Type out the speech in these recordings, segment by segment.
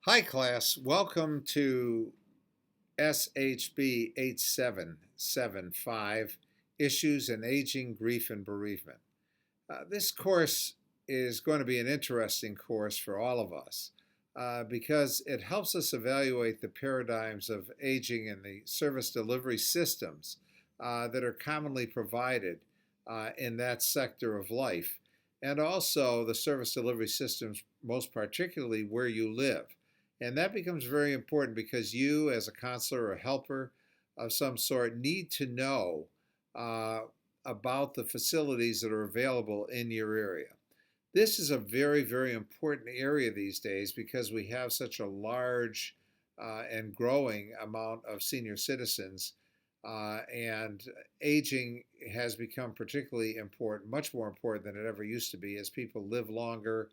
Hi, class. Welcome to SHB 8775 Issues in Aging, Grief, and Bereavement. This course is going to be an interesting course for all of us because it helps us evaluate the paradigms of aging and the service delivery systems that are commonly provided in that sector of life, and also the service delivery systems, most particularly where you live. And that becomes very important because you, as a counselor or helper of some sort, need to know uh, about the facilities that are available in your area. This is a very, very important area these days because we have such a large and growing amount of senior citizens, and aging has become particularly important, much more important than it ever used to be, as people live longer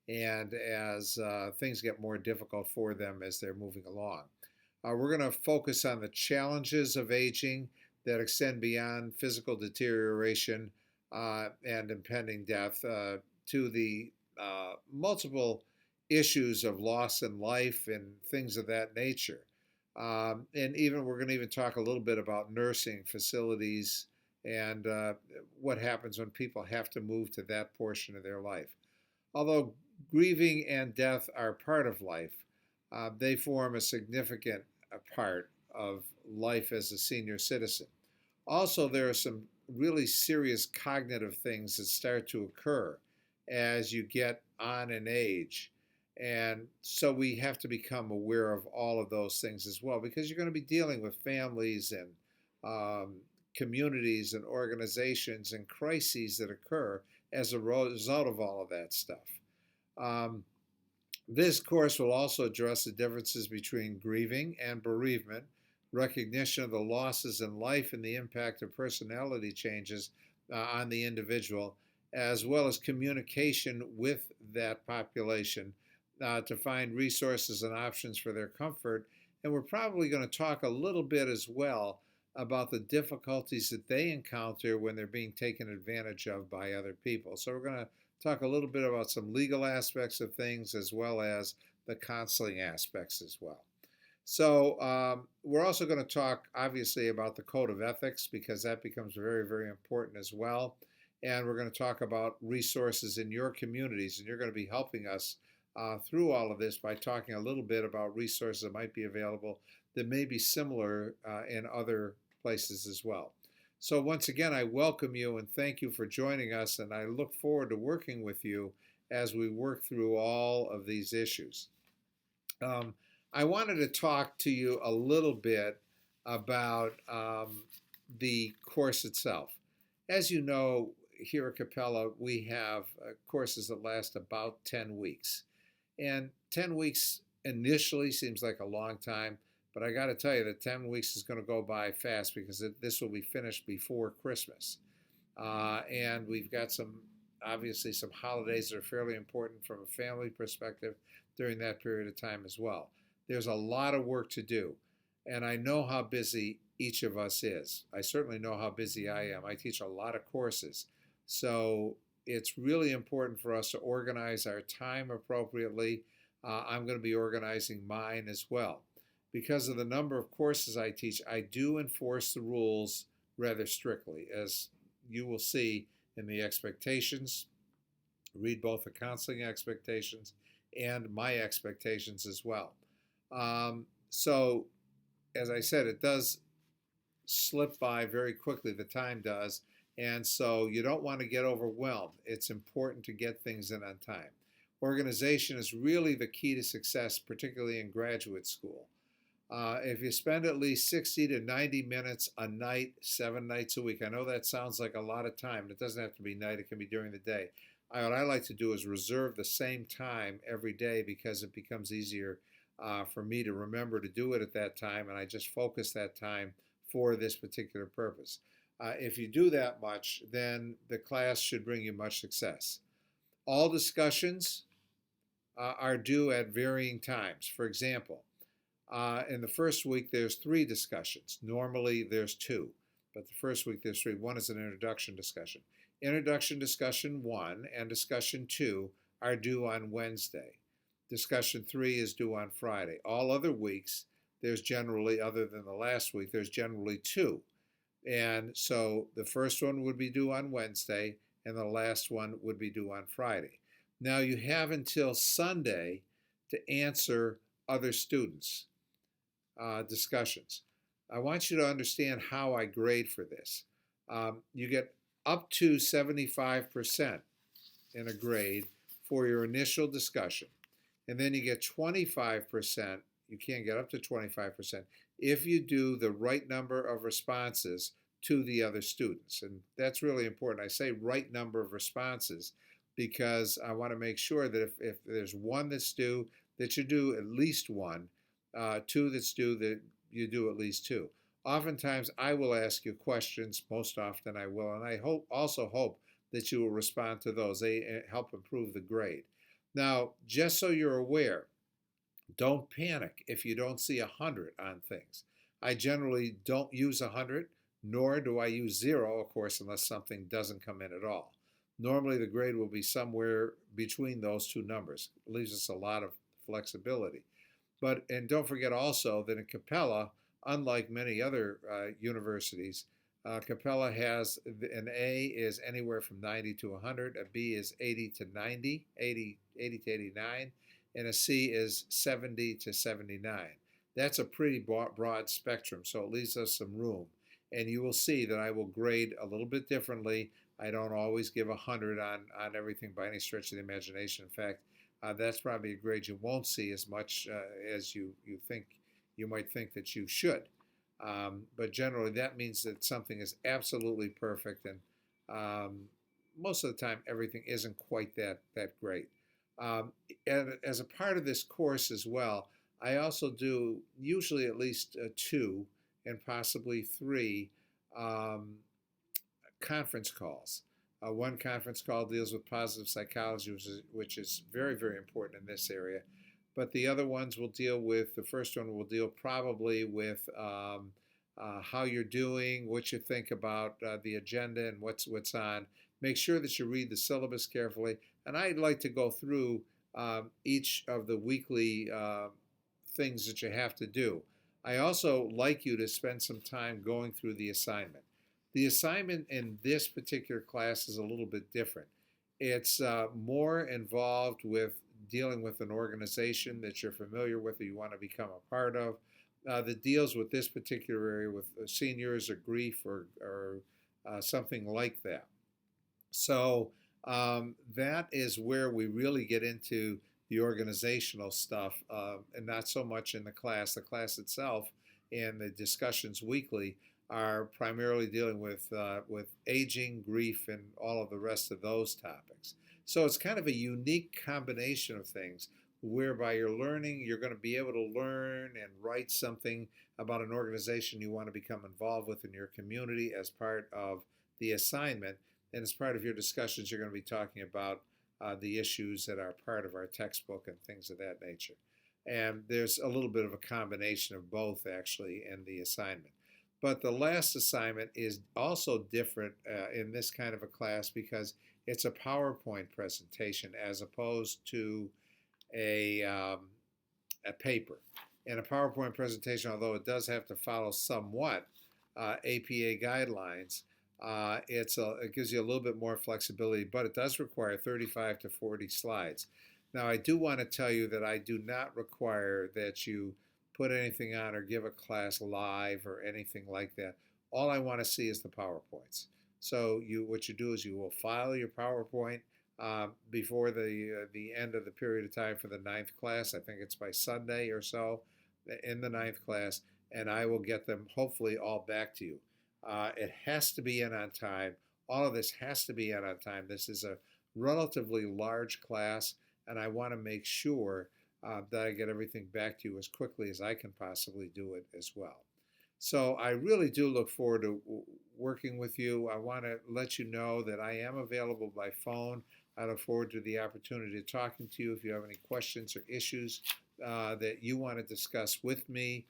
and as things get more difficult for them as they're moving along. We're going to focus on the challenges of aging that extend beyond physical deterioration and impending death to the multiple issues of loss in life and things of that nature. And even we're going to even talk a little bit about nursing facilities and what happens when people have to move to that portion of their life. Although grieving and death are part of life, they form a significant part of life as a senior citizen. Also, there are some really serious cognitive things that start to occur as you get on in age. And so we have to become aware of all of those things as well, because you're going to be dealing with families and communities and organizations and crises that occur as a result of all of that stuff. Um, this course will also address the differences between grieving and bereavement, recognition of the losses in life and the impact of personality changes on the individual, as well as communication with that population to find resources and options for their comfort. And we're probably going to talk a little bit as well about the difficulties that they encounter when they're being taken advantage of by other people. So we're going to talk a little bit about some legal aspects of things as well as the counseling aspects as well. So we're also going to talk obviously about the code of ethics because that becomes very, very important as well. And we're going to talk about resources in your communities, and you're going to be helping us through all of this by talking a little bit about resources that might be available that may be similar in other places as well. So once again, I welcome you and thank you for joining us, and I look forward to working with you as we work through all of these issues. I wanted to talk to you a little bit about the course itself. As you know, here at Capella, we have courses that last about 10 weeks. And 10 weeks initially seems like a long time, but I got to tell you that 10 weeks is going to go by fast because this will be finished before Christmas. And we've got obviously some holidays that are fairly important from a family perspective during that period of time as well. There's a lot of work to do, and I know how busy each of us is. I certainly know how busy I am. I teach a lot of courses. So it's really important for us to organize our time appropriately. I'm going to be organizing mine as well. Because of the number of courses I teach, I do enforce the rules rather strictly, as you will see in the expectations. Read both the counseling expectations and my expectations as well. So, as I said, it does slip by very quickly, the time does, and so you don't want to get overwhelmed. It's important to get things in on time. Organization is really the key to success, particularly in graduate school. If you spend at least 60 to 90 minutes a night, 7 nights a week, I know that sounds like a lot of time. It doesn't have to be night, it can be during the day. What I like to do is reserve the same time every day because it becomes easier for me to remember to do it at that time, and I just focus that time for this particular purpose. If you do that much, then the class should bring you much success. All discussions are due at varying times. For example, in the first week, there's 3 discussions. Normally, there's 2, but the first week, there's 3. One is an introduction discussion. Introduction discussion 1 and discussion 2 are due on Wednesday. Discussion 3 is due on Friday. All other weeks, there's generally, other than the last week, there's generally 2. And so the first one would be due on Wednesday, and the last one would be due on Friday. Now you have until Sunday to answer other students' discussions. I want you to understand how I grade for this. You get up to 75% in a grade for your initial discussion. And then you get 25%, you can't get up to 25%, if you do the right number of responses to the other students. And that's really important. I say right number of responses because I want to make sure that if there's one that's due, that you do at least one, 2 that's due, that you do at least 2. Oftentimes I will ask you questions, most often I will, and I also hope that you will respond to those. They help improve the grade. Now, just so you're aware, don't panic if you don't see 100 on things. I generally don't use 100, nor do I use 0, of course, unless something doesn't come in at all. Normally, the grade will be somewhere between those 2 numbers. It leaves us a lot of flexibility. And don't forget also that in Capella, unlike many other universities, Capella has an A is anywhere from 90 to 100, a B is 80 to 90, 80 to 89, and a C is 70 to 79. That's a pretty broad spectrum, so it leaves us some room. And you will see that I will grade a little bit differently. I don't always give 100 on everything by any stretch of the imagination. In fact, that's probably a grade you won't see as much as you might think that you should. But generally, that means that something is absolutely perfect, and most of the time, everything isn't quite that great. And as a part of this course as well, I also do usually at least 2 and possibly 3 conference calls. One conference call deals with positive psychology, which is very, very important in this area. But the other ones will deal with, the first one will deal probably with how you're doing, what you think about the agenda and what's on. Make sure that you read the syllabus carefully. And I'd like to go through each of the weekly things that you have to do. I also like you to spend some time going through the assignment. The assignment in this particular class is a little bit different. It's more involved with dealing with an organization that you're familiar with or you want to become a part of that deals with this particular area with seniors or grief or something like that. So that is where we really get into the organizational stuff and not so much in the class. The class itself and the discussions weekly are primarily dealing with aging, grief, and all of the rest of those topics. So it's kind of a unique combination of things whereby you're going to be able to learn and write something about an organization you want to become involved with in your community as part of the assignment. And as part of your discussions, you're going to be talking about the issues that are part of our textbook and things of that nature. And there's a little bit of a combination of both, actually, in the assignment. But the last assignment is also different in this kind of a class because it's a PowerPoint presentation as opposed to a paper. And a PowerPoint presentation, although it does have to follow somewhat APA guidelines, it gives you a little bit more flexibility, but it does require 35 to 40 slides. Now, I do want to tell you that I do not require that you put anything on or give a class live or anything like that. All I want to see is the PowerPoints. So what you do is you will file your PowerPoint before the end of the period of time for the 9th class. I think it's by Sunday or so in the 9th class, and I will get them hopefully all back to you. It has to be in on time. All of this has to be in on time. This is a relatively large class, and I want to make sure that I get everything back to you as quickly as I can possibly do it as well. So I really do look forward to working with you. I want to let you know that I am available by phone. I look forward to the opportunity of talking to you if you have any questions or issues that you want to discuss with me.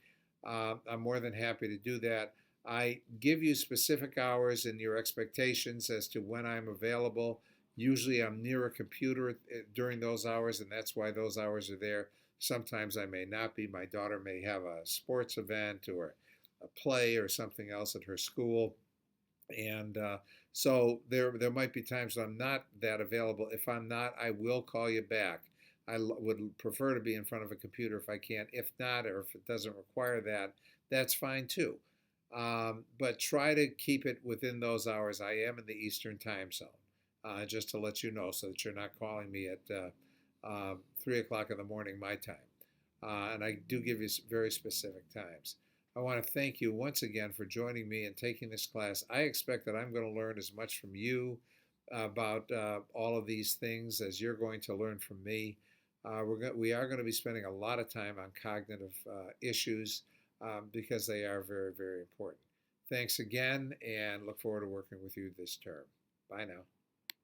I'm more than happy to do that. I give you specific hours and your expectations as to when I'm available. Usually I'm near a computer during those hours, and that's why those hours are there. Sometimes I may not be. My daughter may have a sports event or a play or something else at her school. And so there might be times when I'm not that available. If I'm not, I will call you back. I would prefer to be in front of a computer if I can. If not, or if it doesn't require that, that's fine too. But try to keep it within those hours. I am in the Eastern time zone, just to let you know, so that you're not calling me at 3 o'clock in the morning my time. And I do give you very specific times. I want to thank you once again for joining me and taking this class. I expect that I'm going to learn as much from you about all of these things as you're going to learn from me. We are going to be spending a lot of time on cognitive issues because they are very, very important. Thanks again, and look forward to working with you this term. Bye now.